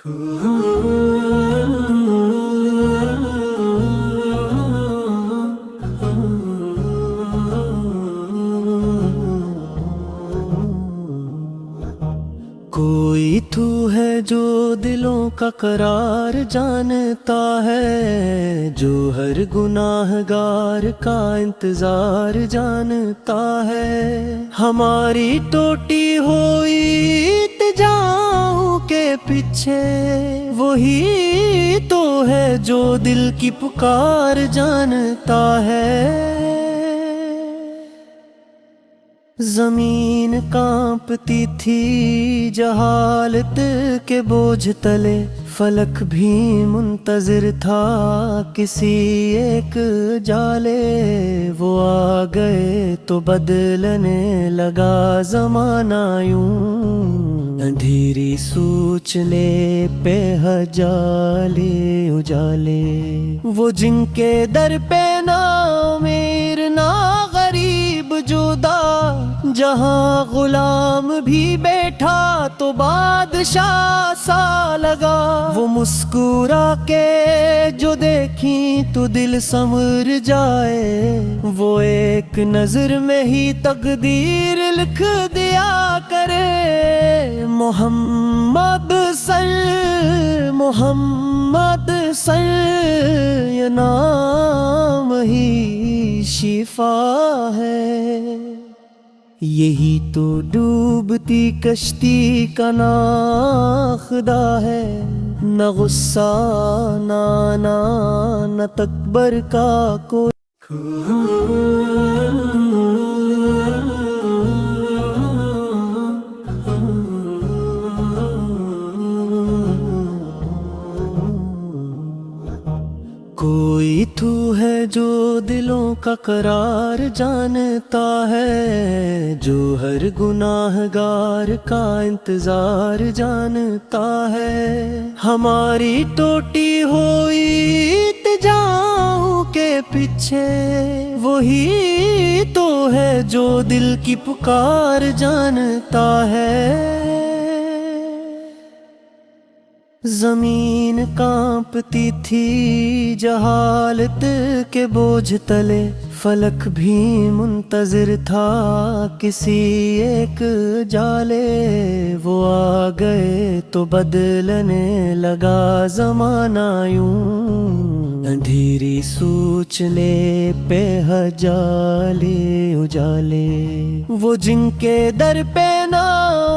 کوئی تو ہے جو دلوں کا قرار جانتا ہے، جو ہر گناہ گار کا انتظار جانتا ہے۔ ہماری ٹوٹی ہوئی التجاؤں کے پیچھے وہی تو ہے جو دل کی پکار جانتا ہے۔ زمین کانپتی تھی جہالت کے بوجھ تلے، فلک بھی منتظر تھا کسی ایک جالے۔ وہ آ گئے تو بدلنے لگا زمانہ یوں، اندھیری سوچنے پہ جالے اجالے۔ وہ جن کے در پہ نہ امیر نہ غریب جدا، جہاں غلام بھی بیٹھا تو بادشاہ سا لگا۔ وہ مسکرا کے جو دیکھیں تو دل سنور جائے، وہ ایک نظر میں ہی تقدیر لکھ دیا کرے۔ محمد محمد یہ نام ہی شفا ہے۔ یہی تو ڈوبتی کشتی کا ناخدا ہے، نہ غصہ نہ آنا نہ تکبر کا کوئی۔ کوئی تو ہے جو دلوں کا قرار جانتا ہے، جو ہر گناہ گار کا انتظار جانتا ہے۔ ہماری ٹوٹی ہوئی التجاؤں کے پیچھے وہی تو ہے جو دل کی پکار جانتا ہے۔ زمین کانپتی تھی جہالت کے بوجھ تلے، فلک بھی منتظر تھا کسی ایک جالے۔ وہ آ گئے تو بدلنے لگا زمانہ یوں، اندھیری سوچنے پہ جالے اجالے۔ وہ جن کے در پہ نہ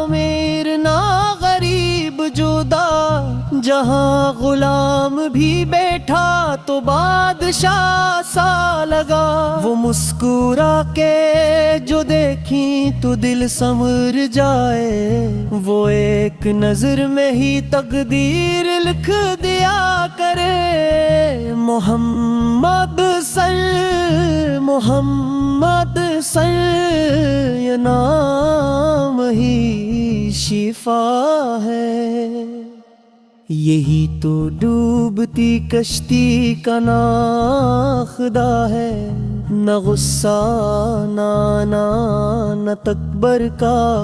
امیر نہ غریب جدا، جہاں غلام بھی بیٹھا تو بادشاہ سا لگا۔ وہ مسکرا کے جو دیکھیں تو دل سنور جائے، وہ ایک نظر میں ہی تقدیر لکھ دیا کرے۔ محمد محمد یہ نام ہی شفا ہے۔ یہی تو ڈوبتی کشتی کا ناخدا ہے، نہ غصہ نہ آنا نہ تکبر کا